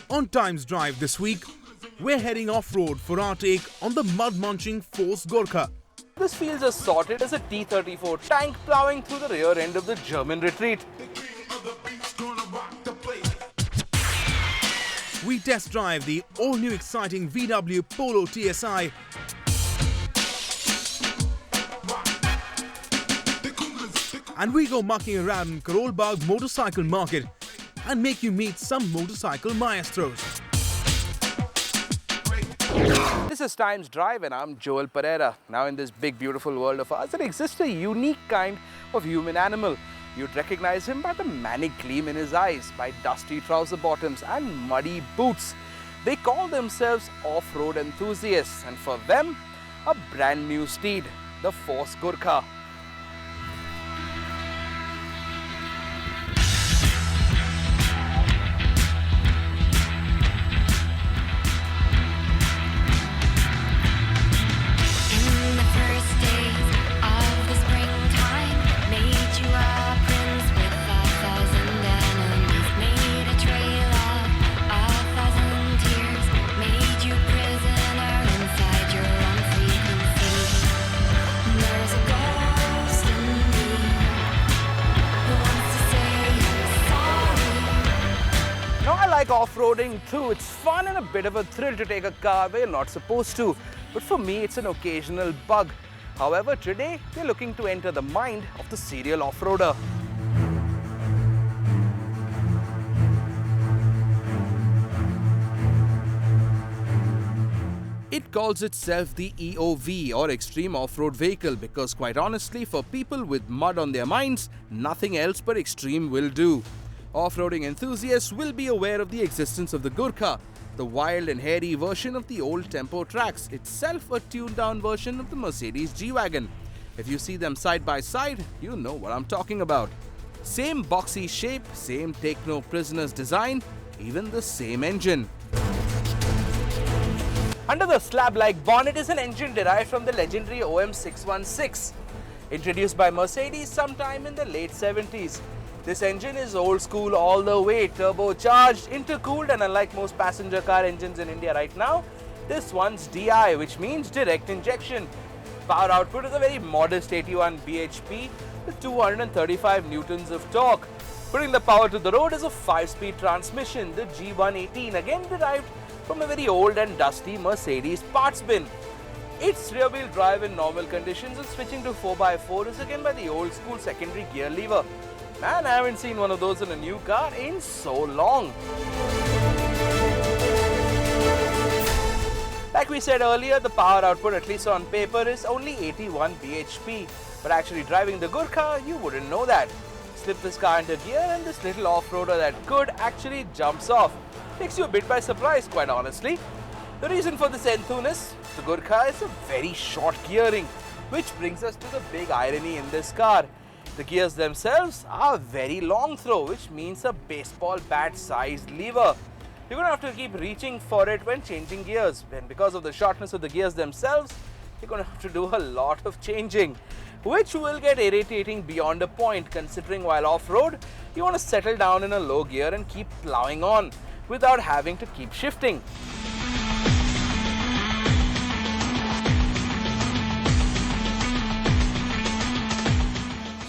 On Time's Drive this week, we're heading off-road for our take on the mud-munching Force Gurkha. This feels as sorted as a T-34 tank plowing through the rear end of the German retreat. We test drive the all-new exciting VW Polo TSI. And we go mucking around in Karol Bagh motorcycle market and make you meet some motorcycle maestros. This is Time's Drive and I'm Joel Pereira. Now in this big beautiful world of ours, there exists a unique kind of human animal. You'd recognize him by the manic gleam in his eyes, by dusty trouser bottoms and muddy boots. They call themselves off-road enthusiasts, and for them, a brand new steed, the Force Gurkha. Like off-roading too, it's fun and a bit of a thrill to take a car where you're not supposed to. But for me, it's an occasional bug. However, today, we're looking to enter the mind of the serial off-roader. It calls itself the EOV or Extreme Off-Road Vehicle because quite honestly, for people with mud on their minds, nothing else but extreme will do. Off-roading enthusiasts will be aware of the existence of the Gurkha, the wild and hairy version of the old Tempo tracks, itself a tuned-down version of the Mercedes G-Wagon. If you see them side by side, you know what I'm talking about. Same boxy shape, same take-no-prisoners design, even the same engine. Under the slab-like bonnet is an engine derived from the legendary OM616, introduced by Mercedes sometime in the late 70s. This engine is old school all the way, turbocharged, intercooled, and unlike most passenger car engines in India right now, this one's DI, which means direct injection. Power output is a very modest 81 bhp with 235 newtons of torque. Putting the power to the road is a 5-speed transmission, the G118, again derived from a very old and dusty Mercedes parts bin. It's rear-wheel drive in normal conditions, and switching to 4x4 is again by the old school secondary gear lever. Man, I haven't seen one of those in a new car in so long. Like we said earlier, the power output, at least on paper, is only 81 bhp. But actually driving the Gurkha, you wouldn't know that. Slip this car into gear and this little off-roader that could actually jumps off. Takes you a bit by surprise, quite honestly. The reason for this enthusness, the Gurkha is a very short gearing, which brings us to the big irony in this car. The gears themselves are very long throw, which means a baseball bat sized lever. You're going to have to keep reaching for it when changing gears, and because of the shortness of the gears themselves, you're going to have to do a lot of changing, which will get irritating beyond a point, considering while off-road, you want to settle down in a low gear and keep plowing on without having to keep shifting.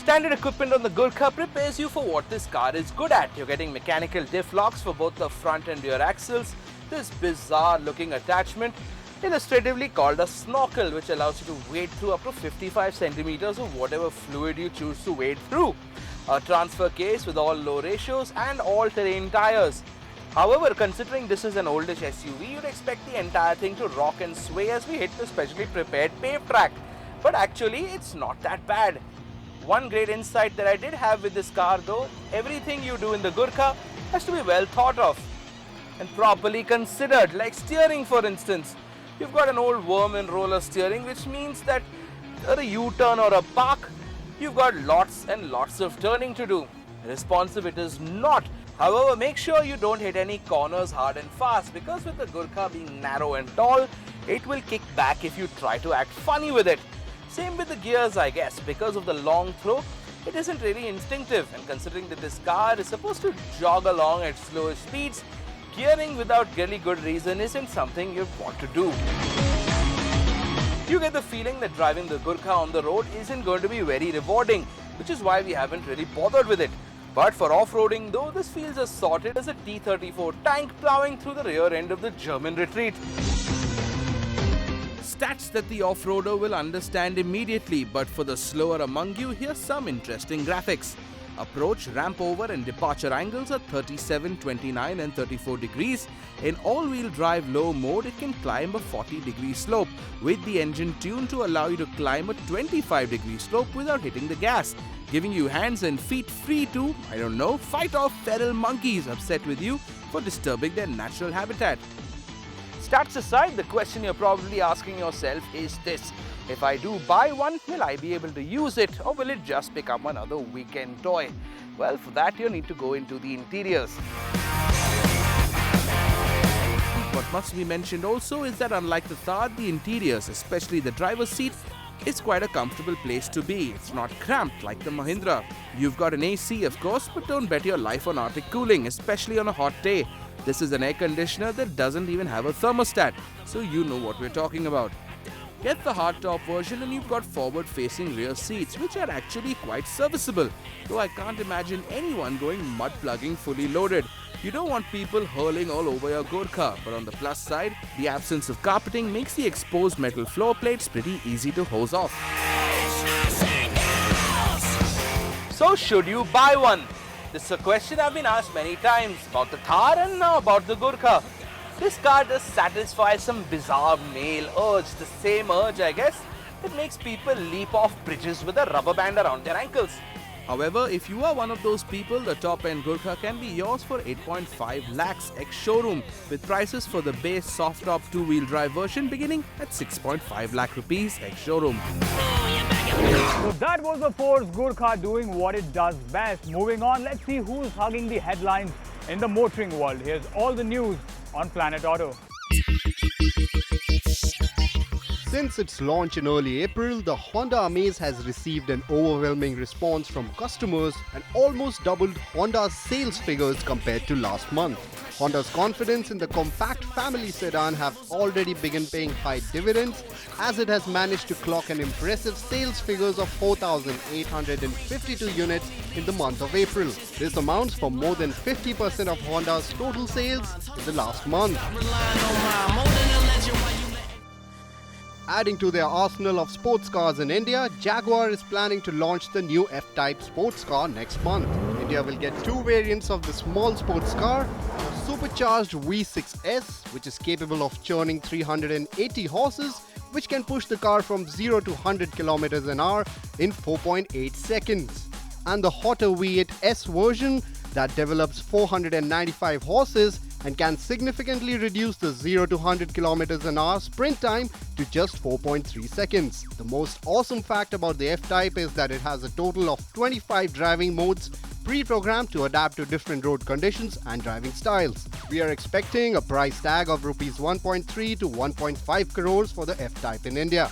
Standard equipment on the Gurkha prepares you for what this car is good at. You're getting mechanical diff locks for both the front and rear axles, this bizarre looking attachment, illustratively called a snorkel, which allows you to wade through up to 55 centimeters of whatever fluid you choose to wade through, a transfer case with all low ratios and all-terrain tires. However, considering this is an oldish SUV, you'd expect the entire thing to rock and sway as we hit the specially prepared paved track. But actually, it's not that bad. One great insight that I did have with this car though, everything you do in the Gurkha has to be well thought of and properly considered, like steering for instance. You've got an old worm and roller steering, which means that a U-turn or a park, you've got lots and lots of turning to do. Responsive it is not. However, make sure you don't hit any corners hard and fast, because with the Gurkha being narrow and tall, it will kick back if you try to act funny with it. Same with the gears, I guess. Because of the long throw, it isn't really instinctive, and considering that this car is supposed to jog along at slower speeds, gearing without really good reason isn't something you want to do. You get the feeling that driving the Gurkha on the road isn't going to be very rewarding, which is why we haven't really bothered with it. But for off-roading though, this feels as sorted as a T-34 tank plowing through the rear end of the German retreat. Stats that the off-roader will understand immediately, but for the slower among you, here's some interesting graphics. Approach, ramp over and departure angles are 37, 29 and 34 degrees. In all-wheel drive low mode, it can climb a 40-degree slope, with the engine tuned to allow you to climb a 25-degree slope without hitting the gas, giving you hands and feet free to, fight off feral monkeys upset with you for disturbing their natural habitat. Stats aside, the question you're probably asking yourself is this: if I do buy one, will I be able to use it, or will it just become another weekend toy? Well, for that you need to go into the interiors. What must be mentioned also is that unlike the Thar, the interiors, especially the driver's seat, is quite a comfortable place to be. It's not cramped like the Mahindra. You've got an AC of course, but don't bet your life on Arctic cooling, especially on a hot day. This is an air conditioner that doesn't even have a thermostat, so you know what we're talking about. Get the hardtop version and you've got forward-facing rear seats, which are actually quite serviceable, though I can't imagine anyone going mud-plugging fully loaded. You don't want people hurling all over your Gurkha, but on the plus side, the absence of carpeting makes the exposed metal floor plates pretty easy to hose off. So should you buy one? This is a question I've been asked many times about the Thar and now about the Gurkha. This car does satisfy some bizarre male urge, the same urge I guess that makes people leap off bridges with a rubber band around their ankles. However, if you are one of those people, the top-end Gurkha can be yours for 8.5 lakhs ex-showroom, with prices for the base soft-top two-wheel drive version beginning at 6.5 lakh rupees ex-showroom. So that was the Force Gurkha doing what it does best. Moving on, let's see who's hugging the headlines in the motoring world. Here's all the news on Planet Auto. Since its launch in early April, the Honda Amaze has received an overwhelming response from customers and almost doubled Honda's sales figures compared to last month. Honda's confidence in the compact family sedan have already begun paying high dividends, as it has managed to clock an impressive sales figures of 4,852 units in the month of April. This amounts for more than 50% of Honda's total sales in the last month. Adding to their arsenal of sports cars in India, Jaguar is planning to launch the new F-Type sports car next month. India will get two variants of the small sports car: a supercharged V6S, which is capable of churning 380 horses, which can push the car from 0 to 100 km an hour in 4.8 seconds, and the hotter V8S version that develops 495 horses and can significantly reduce the 0 to 100 km an hour sprint time to just 4.3 seconds. The most awesome fact about the F-Type is that it has a total of 25 driving modes pre-programmed to adapt to different road conditions and driving styles. We are expecting a price tag of Rs 1.3 to 1.5 crores for the F-Type in India.